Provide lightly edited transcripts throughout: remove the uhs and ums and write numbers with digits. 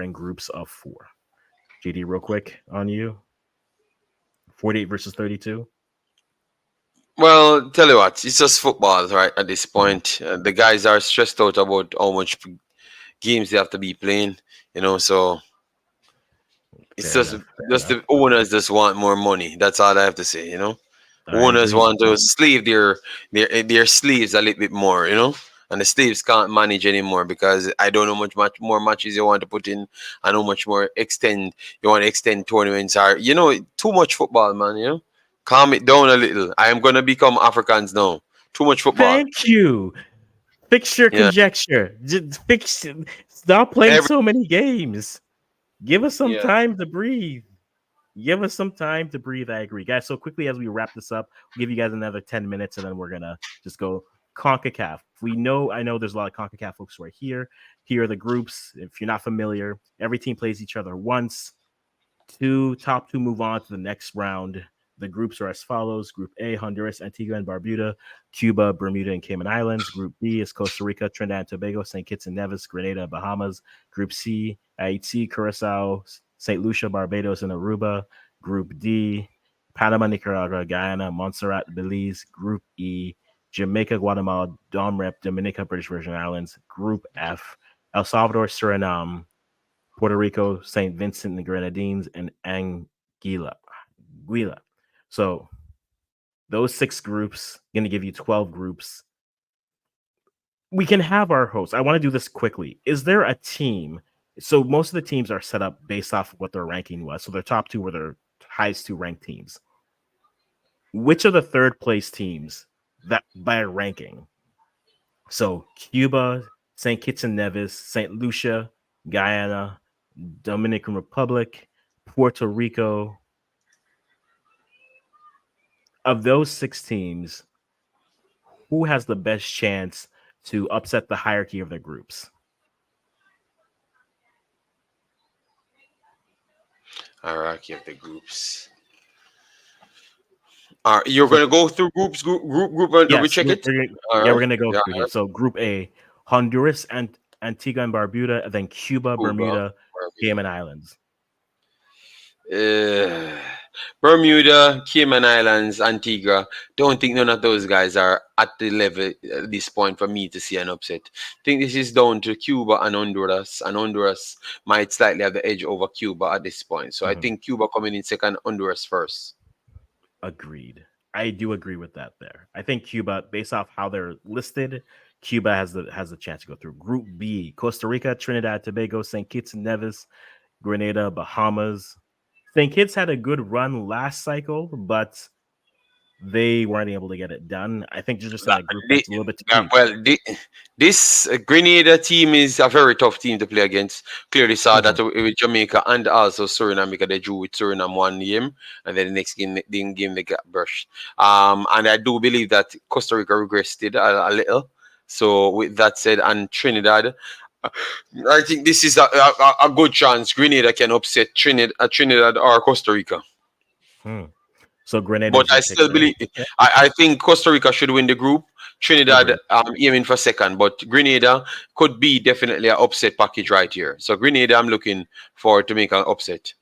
in groups of 4. JD, real quick on you. 48 versus 32. Well, tell you what, it's just football, right? At this point, the guys are stressed out about how much games they have to be playing, So it's Fair enough. Fair just enough. the owners just want more money. That's all I have to say. I Owners agree. want to slave their slaves a little bit more. And the slaves can't manage anymore because I don't know much more matches you want to put in and how much more you want to extend tournaments are. Too much football, man. Calm it down a little. I am gonna become Africans now. Too much football. Thank you. Fix your Yeah. conjecture. Just stop playing Every so many games. Give us some yeah. time to breathe. Give us some time to breathe. I agree. Guys, so quickly as we wrap this up, we'll give you guys another 10 minutes and then we're going to just go CONCACAF. I know there's a lot of CONCACAF folks right here. Here are the groups. If you're not familiar, every team plays each other once. Top two move on to the next round. The groups are as follows. Group A, Honduras, Antigua and Barbuda, Cuba, Bermuda, and Cayman Islands. Group B is Costa Rica, Trinidad and Tobago, St. Kitts and Nevis, Grenada, Bahamas. Group C, Haiti, Curacao, St. Lucia, Barbados, and Aruba. Group D, Panama, Nicaragua, Guyana, Montserrat, Belize. Group E, Jamaica, Guatemala, Rep, Dominica, British Virgin Islands. Group F, El Salvador, Suriname, Puerto Rico, St. Vincent and the Grenadines, and Anguilla. So those 6 groups going to give you 12 groups. We can have our hosts. I want to do this quickly. Is there a team? So most of the teams are set up based off of what their ranking was. So their top 2 were their highest 2 ranked teams. Which are the third place teams that by ranking? So Cuba, St. Kitts and Nevis, St. Lucia, Guyana, Dominican Republic, Puerto Rico. Of those 6 teams, who has the best chance to upset the hierarchy of their groups? Hierarchy of the groups. You're So gonna go through group, and double yes, check it. All we're right. gonna go Yeah. through here. So Group A, Honduras and Antigua and Barbuda, and then Cuba, Cuba, Bermuda, Cayman Islands. uh, Bermuda, Cayman Islands, Antigua. Don't think none of those guys are at the level at this point for me to see an upset. Think this is down to Cuba and Honduras might slightly have the edge over Cuba at this point. So I Mhm. think Cuba coming in second, Honduras first. Agreed. I do agree with that there. I think Cuba, based off how they're listed, Cuba has the chance to go through. Group B, Costa Rica, Trinidad, Tobago, St. Kitts and Nevis, Grenada, Bahamas. St. Kitts had a good run last cycle, but they weren't able to get it done. I think they're just in That- a group the- that's a little bit too deep. This Grenada team is a very tough team to play against. Clearly saw that with Jamaica and also Suriname because they drew with Suriname one game, and then the next game they got brushed. And I do believe that Costa Rica regressed it a little. So with that said, and Trinidad, I think this is a good chance. Grenada can upset Trinidad or Costa Rica. Hmm. So Grenada But is I your pick still there. believe Okay. I think Costa Rica should win the group. Trinidad Agreed. aiming for second, but Grenada could be definitely an upset package right here. So Grenada, I'm looking forward to make an upset.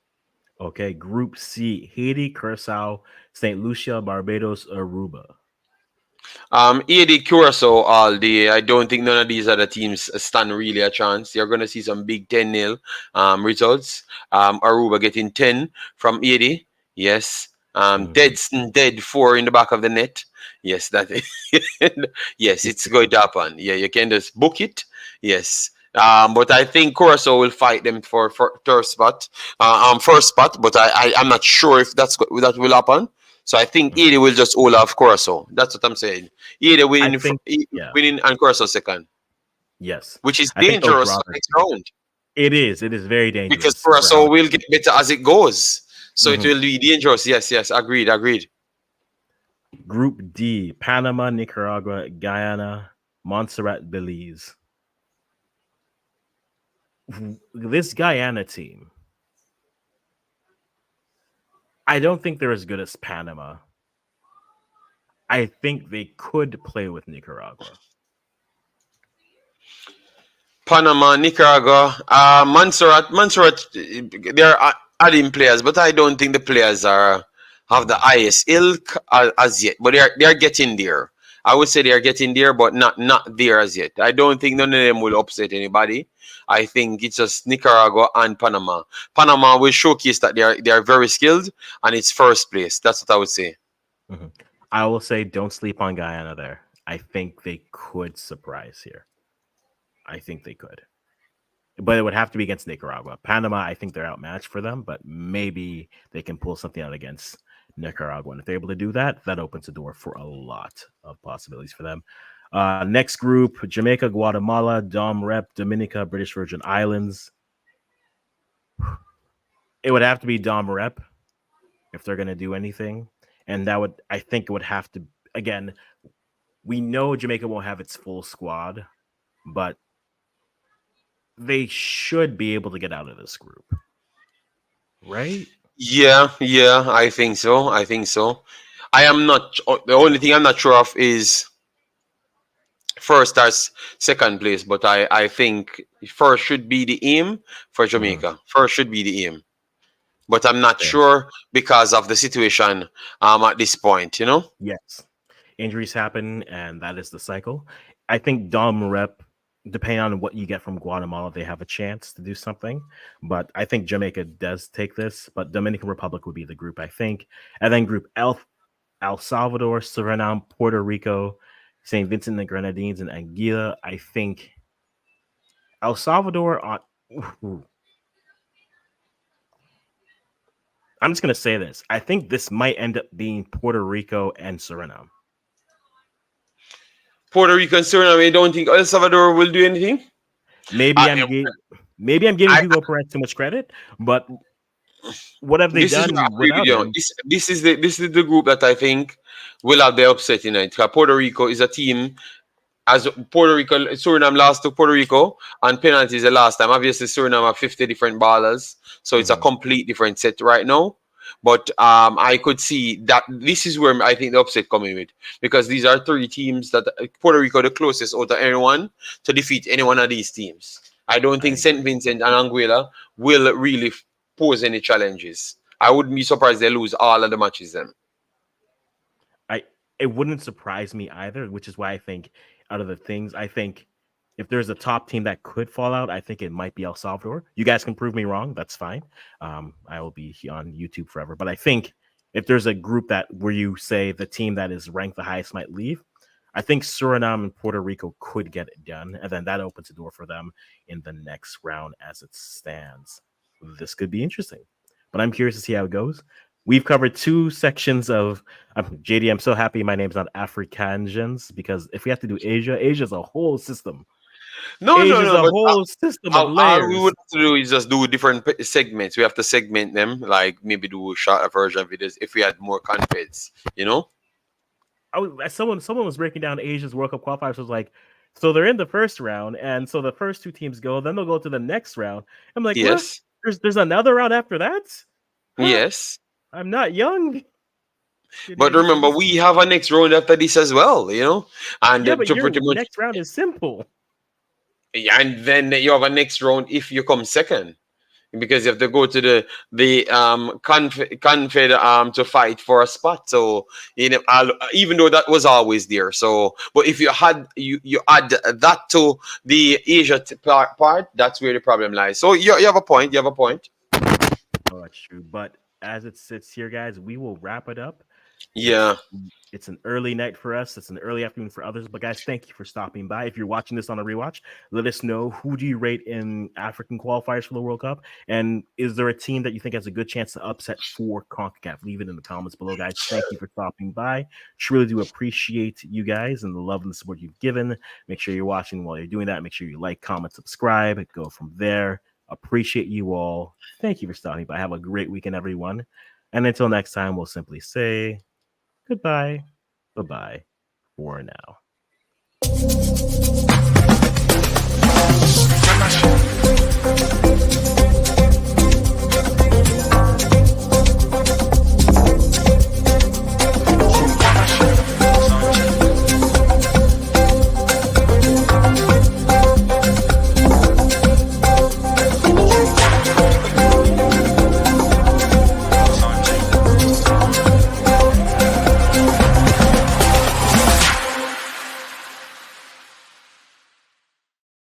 Okay. Group C, Haiti, Curacao, St. Lucia, Barbados, Aruba. AD Curacao all day. I don't think none of these other teams stand really a chance. You're going to see some big 10-0 results. Aruba getting 10 from 80. Yes. Dead 4 in the back of the net. Yes, that yes, it's going to happen. Yeah, you can just book it. Yes. But I think Curacao will fight them for third spot, first spot. But I'm not sure if that will happen. So I think either will just hold off Curacao. That's what I'm saying. Either I think, yeah. winning and Curacao second, Yes. which is I think they'll dangerous draw for this next game. round It is. It is very because dangerous for how Curacao it will get better as it goes. So it Mhm. will be dangerous. Yes. Agreed. Group D, Panama, Nicaragua, Guyana, Montserrat, Belize. This Guyana team, I don't think they're as good as Panama. I think they could play with Nicaragua. Panama, Nicaragua, Montserrat, they're adding players, but I don't think the players have the highest ilk as yet. But they are getting there. I would say they are getting there, but not there as yet. I don't think none of them will upset anybody. I think it's just Nicaragua and Panama. Panama will showcase that they are very skilled, and it's first place. That's what I would say. Mm-hmm. I will say don't sleep on Guyana there. I think they could surprise here. I think they could. But it would have to be against Nicaragua. Panama, I think they're outmatched for them, but maybe they can pull something out against Nicaragua. And if they're able to do that, that opens the door for a lot of possibilities for them. Next group, Jamaica, Guatemala, Dom Rep, Dominica, British Virgin Islands. It would have to be Dom Rep if they're going to do anything. And I think it would have to, again, we know Jamaica won't have its full squad, but they should be able to get out of this group. Right? Yeah, I think so. I am not, the only thing I'm not sure of is first or second place, but I think first should be the aim for Jamaica. First should be the aim. But I'm not sure because of the situation at this point, you know? Yes. Injuries happen, and that is the cycle. I think Dom Rep, depending on what you get from Guatemala, they have a chance to do something. But I think Jamaica does take this, but Dominican Republic would be the group, I think. And then group El Salvador, Suriname, Puerto Rico, St. Vincent and the Grenadines, and Anguilla. I think El Salvador I'm just going to say this. I think this might end up being Puerto Rico and Suriname. Puerto Rico and Suriname, I don't think El Salvador will do anything. Maybe I'm giving Hugo Perez too much credit, but what have they done without him? This is the group that I think will have the upset tonight. Puerto Rico is a team. As Suriname lost to Puerto Rico on penalties the last time. Obviously, Suriname have 50 different ballers, so it's a complete different set right now. But I could see that this is where I think the upset coming with, because these are three teams that Puerto Rico the closest out of anyone to defeat any one of these teams. I don't think St. Vincent and Anguilla will really pose any challenges. I wouldn't be surprised they lose all of the matches then. It wouldn't surprise me either, which is why I think out of the things, I think if there's a top team that could fall out, I think it might be El Salvador. You guys can prove me wrong. That's fine. I will be on YouTube forever. But I think if there's a group where you say the team that is ranked the highest might leave, I think Suriname and Puerto Rico could get it done. And then that opens the door for them in the next round as it stands. This could be interesting. But I'm curious to see how it goes. We've covered two sections of JD. I'm so happy my name's not Africans, because if we have to do Asia's a whole system. Asia's a whole system of layers. All we would have to do is just do different segments. We have to segment them, like maybe do a shorter version of videos if we had more contents, you know? Someone was breaking down Asia's World Cup qualifiers. Was like, so they're in the first round, and so the first two teams go, then they'll go to the next round. I'm like, yes. What? There's another round after that? Huh? Yes. I'm not young. But remember, we have a next round after this as well, you know? And yeah, but your next round is simple. And then you have a next round if you come second, because you have to go to the confed to fight for a spot. So even though that was always there. So, but if you add that to the Asia part, that's where the problem lies. So you have a point. Oh, that's true. But as it sits here, guys, we will wrap it up. Yeah. It's an early night for us. It's an early afternoon for others. But guys, thank you for stopping by. If you're watching this on a rewatch, let us know, who do you rate in African qualifiers for the World Cup? And is there a team that you think has a good chance to upset for CONCACAF? Leave it in the comments below, guys. Thank you for stopping by. Truly do appreciate you guys and the love and the support you've given. Make sure you're watching while you're doing that. Make sure you like, comment, subscribe. Go from there. Appreciate you all. Thank you for stopping by. Have a great weekend, everyone. And until next time, we'll simply say goodbye. Bye-bye for now.